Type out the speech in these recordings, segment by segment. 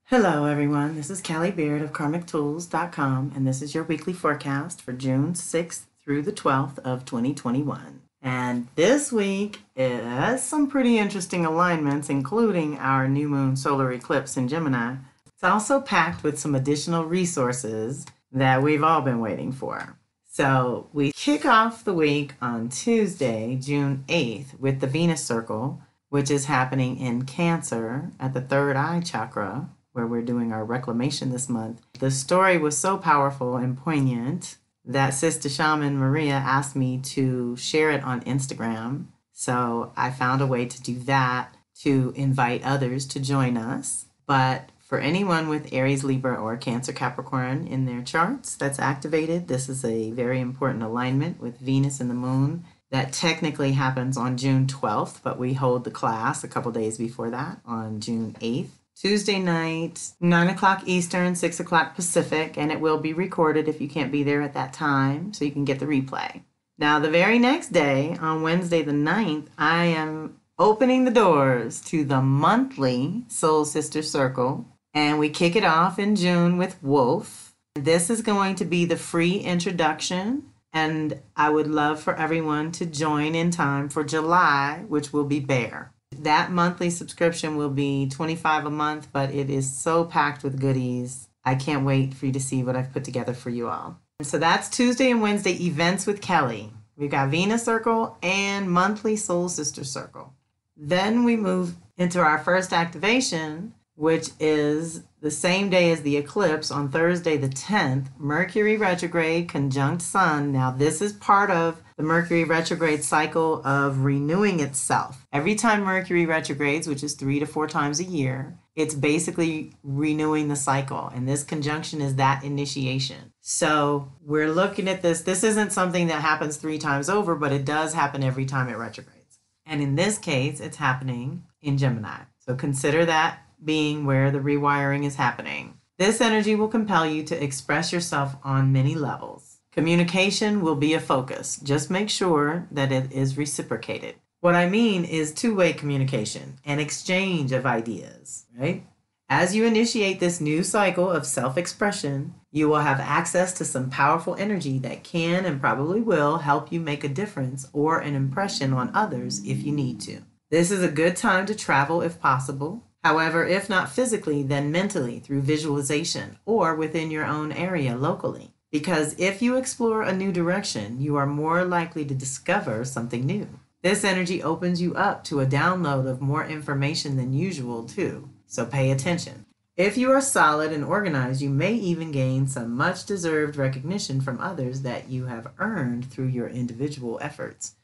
Hello everyone, this is Callie Beard of KarmicTools.com, and this is your weekly forecast for June 6th through the 12th of 2021. And this week it has some pretty interesting alignments, including our new moon solar eclipse in Gemini. It's also packed with some additional resources that we've all been waiting for. So we kick off the week on Tuesday, June 8th, with the Venus Circle, which is happening in Cancer at the third eye chakra, where we're doing our reclamation this month. The story was so powerful and poignant that Sister Shaman Maria asked me to share it on Instagram. So I found a way to do that to invite others to join us. But for anyone with Aries, Libra, or Cancer, Capricorn in their charts that's activated, this is a very important alignment with Venus and the Moon. That technically happens on June 12th, but we hold the class a couple days before that on June 8th. Tuesday night, 9 o'clock Eastern, 6 o'clock Pacific, and it will be recorded if you can't be there at that time, so you can get the replay. Now, the very next day, on Wednesday the 9th, I am opening the doors to the monthly Soul Sister Circle, and we kick it off in June with Wolf. This is going to be the free introduction, and I would love for everyone to join in time for July, which will be Bear. That monthly subscription will be $25 a month, but it is so packed with goodies. I can't wait for you to see what I've put together for you all. And so that's Tuesday and Wednesday events with Kelly. We've got Venus Circle and monthly Soul Sister Circle. Then we move into our first activation, which is the same day as the eclipse on Thursday the 10th, Mercury retrograde conjunct Sun. Now this is part of the Mercury retrograde cycle of renewing itself. Every time Mercury retrogrades, which is 3 to 4 times a year, it's basically renewing the cycle. And this conjunction is that initiation. So we're looking at this. This isn't something that happens 3 times over, but it does happen every time it retrogrades. And in this case, it's happening in Gemini. So consider that being where the rewiring is happening. This energy will compel you to express yourself on many levels. Communication will be a focus. Just make sure that it is reciprocated. What I mean is two-way communication and exchange of ideas, right? As you initiate this new cycle of self-expression, you will have access to some powerful energy that can and probably will help you make a difference or an impression on others if you need to. This is a good time to travel if possible. However, if not physically, then mentally through visualization or within your own area locally. Because if you explore a new direction, you are more likely to discover something new. This energy opens you up to a download of more information than usual too, so pay attention. If you are solid and organized, you may even gain some much deserved recognition from others that you have earned through your individual efforts.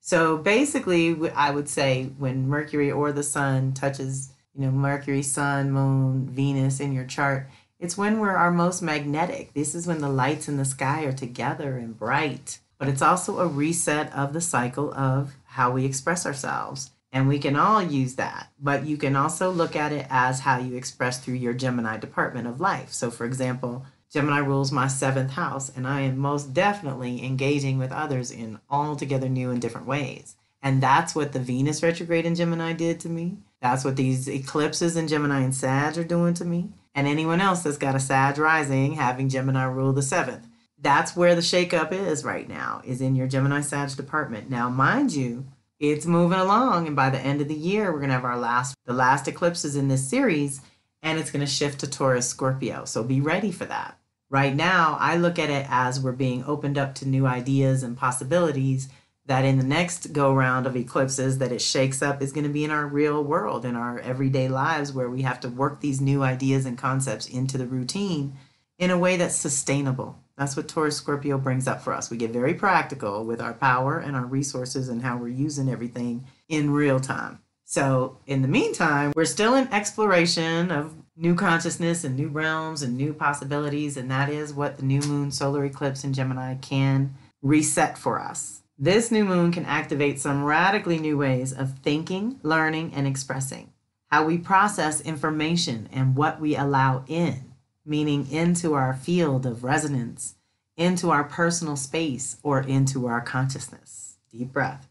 So basically, I would say when Mercury or the Sun touches Mercury, Sun, Moon, Venus in your chart, it's when we're our most magnetic. This is when the lights in the sky are together and bright. But it's also a reset of the cycle of how we express ourselves. And we can all use that. But you can also look at it as how you express through your Gemini department of life. So for example, Gemini rules my 7th house, and I am most definitely engaging with others in altogether new and different ways. And that's what the Venus retrograde in Gemini did to me. That's what these eclipses in Gemini and Sag are doing to me. And anyone else that's got a Sag rising having Gemini rule the 7th. That's where the shakeup is right now, is in your Gemini Sag department. Now, mind you, it's moving along, and by the end of the year, we're going to have the last eclipses in this series, and it's going to shift to Taurus, Scorpio. So be ready for that. Right now, I look at it as we're being opened up to new ideas and possibilities that in the next go-round of eclipses that it shakes up is going to be in our real world, in our everyday lives, where we have to work these new ideas and concepts into the routine in a way that's sustainable. That's what Taurus Scorpio brings up for us. We get very practical with our power and our resources and how we're using everything in real time. So in the meantime, we're still in exploration of new consciousness and new realms and new possibilities, and that is what the new moon solar eclipse in Gemini can reset for us. This new moon can activate some radically new ways of thinking, learning, and expressing. How we process information and what we allow in, meaning into our field of resonance, into our personal space, or into our consciousness. Deep breath.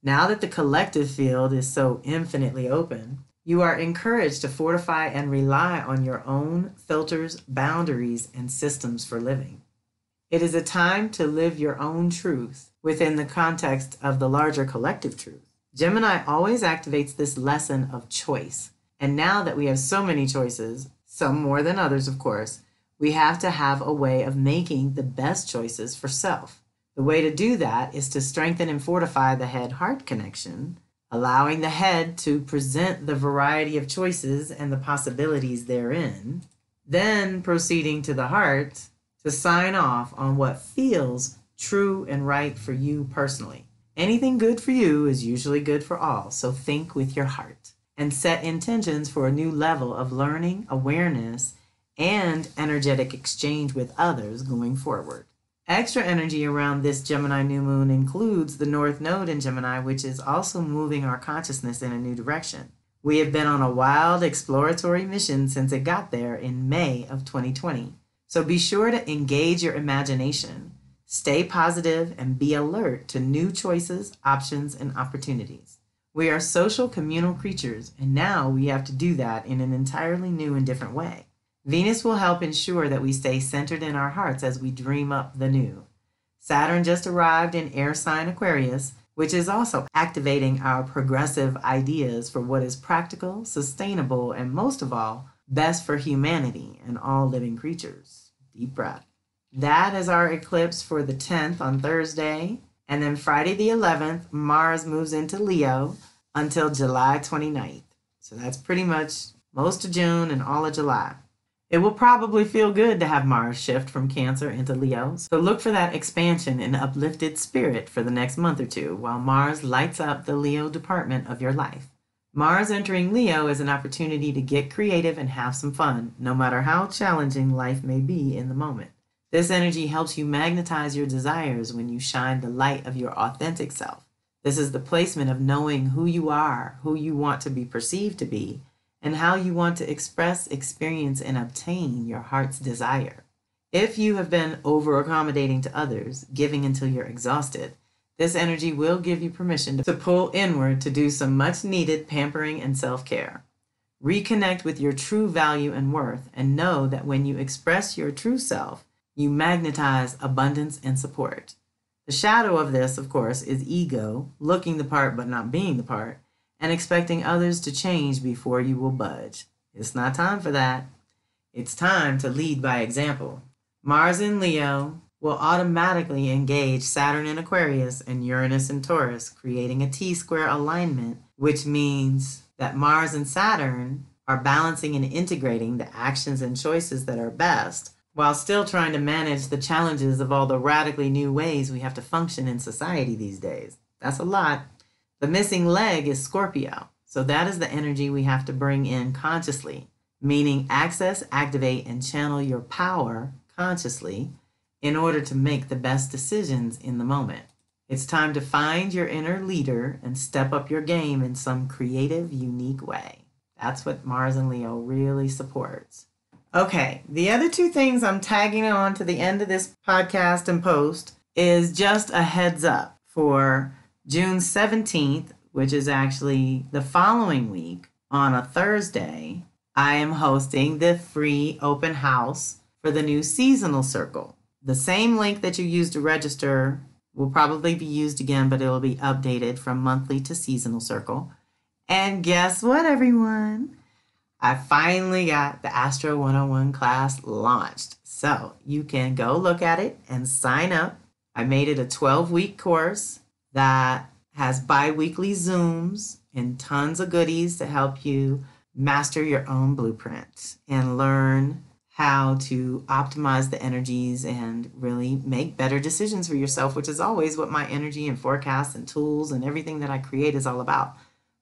Now that the collective field is so infinitely open, You are encouraged to fortify and rely on your own filters, boundaries, and systems for living. It is a time to live your own truth within the context of the larger collective truth. Gemini always activates this lesson of choice. And now that we have so many choices, some more than others, of course, we have to have a way of making the best choices for self. The way to do that is to strengthen and fortify the head-heart connection, allowing the head to present the variety of choices and the possibilities therein, then proceeding to the heart to sign off on what feels true and right for you personally. Anything good for you is usually good for all, so think with your heart and set intentions for a new level of learning, awareness, and energetic exchange with others going forward. Extra energy around this Gemini new moon includes the North Node in Gemini, which is also moving our consciousness in a new direction. We have been on a wild exploratory mission since it got there in May of 2020. So be sure to engage your imagination, stay positive, and be alert to new choices, options, and opportunities. We are social communal creatures, and now we have to do that in an entirely new and different way. Venus will help ensure that we stay centered in our hearts as we dream up the new. Saturn just arrived in air sign Aquarius, which is also activating our progressive ideas for what is practical, sustainable, and most of all, best for humanity and all living creatures. Deep breath. That is our eclipse for the 10th on Thursday. And then Friday the 11th, Mars moves into Leo until July 29th. So that's pretty much most of June and all of July. It will probably feel good to have Mars shift from Cancer into Leo, so look for that expansion and uplifted spirit for the next month or two while Mars lights up the Leo department of your life. Mars entering Leo is an opportunity to get creative and have some fun, no matter how challenging life may be in the moment. This energy helps you magnetize your desires when you shine the light of your authentic self. This is the placement of knowing who you are, who you want to be perceived to be, and how you want to express, experience, and obtain your heart's desire. If you have been over-accommodating to others, giving until you're exhausted, this energy will give you permission to pull inward to do some much-needed pampering and self-care. Reconnect with your true value and worth, and know that when you express your true self, you magnetize abundance and support. The shadow of this, of course, is ego, looking the part but not being the part, and expecting others to change before you will budge. It's not time for that. It's time to lead by example. Mars in Leo will automatically engage Saturn in Aquarius and Uranus in Taurus, creating a T-square alignment, which means that Mars and Saturn are balancing and integrating the actions and choices that are best, while still trying to manage the challenges of all the radically new ways we have to function in society these days. That's a lot. The missing leg is Scorpio, so that is the energy we have to bring in consciously, meaning access, activate, and channel your power consciously in order to make the best decisions in the moment. It's time to find your inner leader and step up your game in some creative, unique way. That's what Mars and Leo really supports. Okay, the other two things I'm tagging on to the end of this podcast and post is just a heads up for June 17th, which is actually the following week, on a Thursday, I am hosting the free open house for the new seasonal circle. The same link that you used to register will probably be used again, but it will be updated from monthly to seasonal circle. And guess what, everyone? I finally got the Astro 101 class launched. So you can go look at it and sign up. I made it a 12-week course that has bi-weekly Zooms and tons of goodies to help you master your own blueprint and learn how to optimize the energies and really make better decisions for yourself, which is always what my energy and forecasts and tools and everything that I create is all about.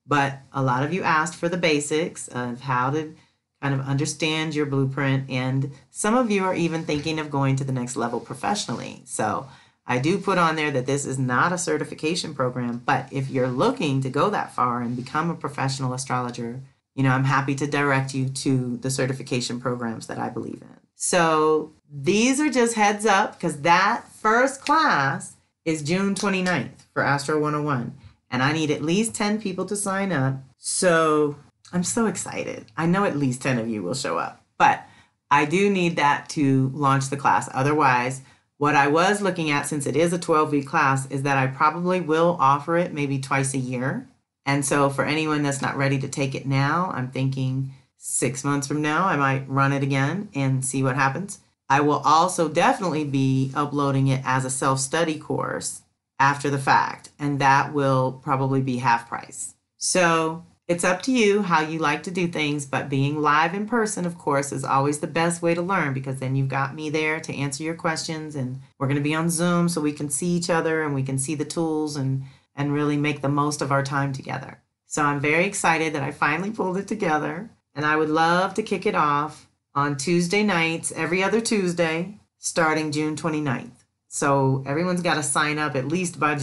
But a lot of you asked for the basics of how to kind of understand your blueprint, and some of you are even thinking of going to the next level professionally. So I do put on there that this is not a certification program, but if you're looking to go that far and become a professional astrologer, I'm happy to direct you to the certification programs that I believe in. So these are just heads up, because that first class is June 29th for Astro 101. And I need at least 10 people to sign up. So I'm so excited. I know at least 10 of you will show up, but I do need that to launch the class. Otherwise, what I was looking at, since it is a 12-week class, is that I probably will offer it maybe twice a year. And so for anyone that's not ready to take it now, I'm thinking 6 months from now, I might run it again and see what happens. I will also definitely be uploading it as a self-study course after the fact, and that will probably be half price. So it's up to you how you like to do things, but being live in person, of course, is always the best way to learn, because then you've got me there to answer your questions, and we're going to be on Zoom so we can see each other and we can see the tools and really make the most of our time together. So I'm very excited that I finally pulled it together, and I would love to kick it off on Tuesday nights, every other Tuesday, starting June 29th. So everyone's got to sign up at least by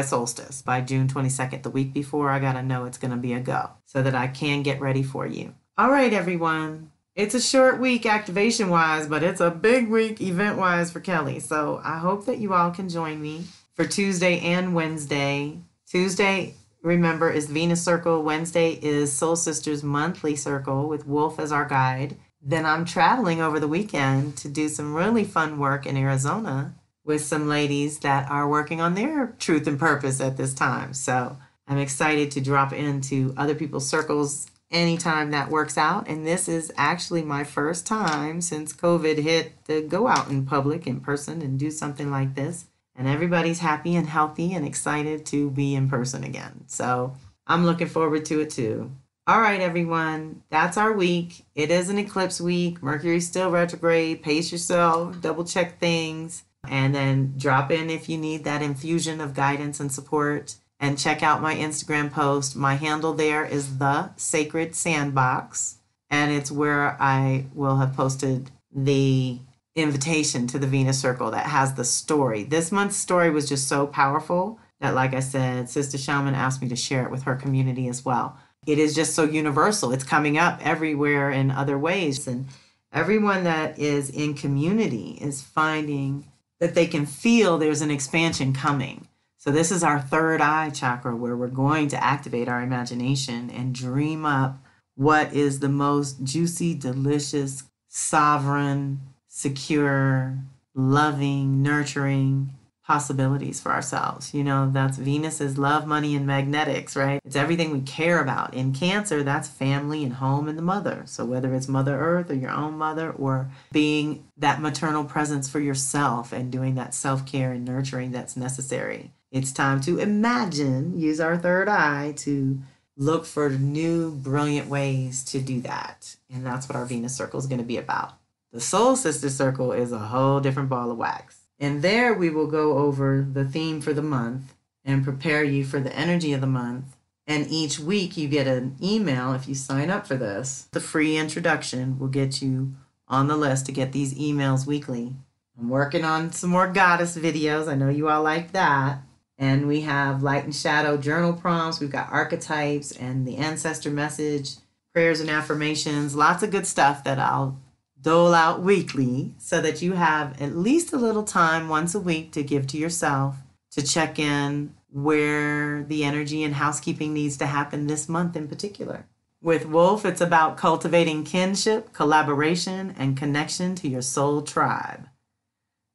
solstice, by June 22nd, the week before. I got to know it's going to be a go so that I can get ready for you. All right, everyone. It's a short week activation-wise, but it's a big week event-wise for Kelly. So I hope that you all can join me for Tuesday and Wednesday. Tuesday, remember, is Venus Circle. Wednesday is Soul Sisters Monthly Circle with Wolf as our guide. Then I'm traveling over the weekend to do some really fun work in Arizona with some ladies that are working on their truth and purpose at this time. So I'm excited to drop into other people's circles anytime that works out. And this is actually my first time since COVID hit to go out in public in person and do something like this. And everybody's happy and healthy and excited to be in person again. So I'm looking forward to it too. All right, everyone, that's our week. It is an eclipse week. Mercury's still retrograde. Pace yourself, double check things, and then drop in if you need that infusion of guidance and support. And check out my Instagram post. My handle there is The Sacred Sandbox, and it's where I will have posted the invitation to the Venus Circle that has the story. This month's story was just so powerful that, like I said, Sister Shaman asked me to share it with her community as well. It is just so universal. It's coming up everywhere in other ways. And everyone that is in community is finding that they can feel there's an expansion coming. So this is our third eye chakra, where we're going to activate our imagination and dream up what is the most juicy, delicious, sovereign, secure, loving, nurturing possibilities for ourselves. You know, that's Venus is love, money, and magnetics, right? It's everything we care about. In Cancer, that's family and home and the mother. So whether it's Mother Earth or your own mother, or being that maternal presence for yourself and doing that self-care and nurturing that's necessary. It's time to imagine, use our third eye to look for new, brilliant ways to do that. And that's what our Venus Circle is going to be about. The Soul Sister Circle is a whole different ball of wax. And there we will go over the theme for the month and prepare you for the energy of the month. And each week you get an email if you sign up for this. The free introduction will get you on the list to get these emails weekly. I'm working on some more goddess videos. I know you all like that. And we have light and shadow journal prompts. We've got archetypes and the ancestor message, prayers and affirmations, lots of good stuff that I'll dole out weekly so that you have at least a little time once a week to give to yourself to check in where the energy and housekeeping needs to happen this month in particular. With Wolf, it's about cultivating kinship, collaboration, and connection to your soul tribe.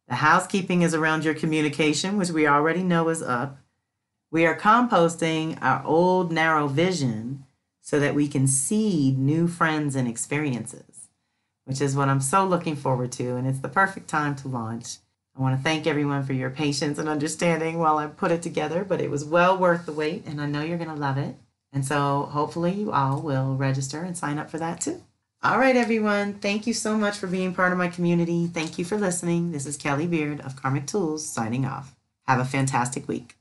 The housekeeping is around your communication, which we already know is up. We are composting our old narrow vision so that we can seed new friends and experiences, which is what I'm so looking forward to, and it's the perfect time to launch. I want to thank everyone for your patience and understanding while I put it together, but it was well worth the wait, and I know you're going to love it. And so hopefully you all will register and sign up for that too. All right, everyone. Thank you so much for being part of my community. Thank you for listening. This is Kelly Beard of Karmic Tools signing off. Have a fantastic week.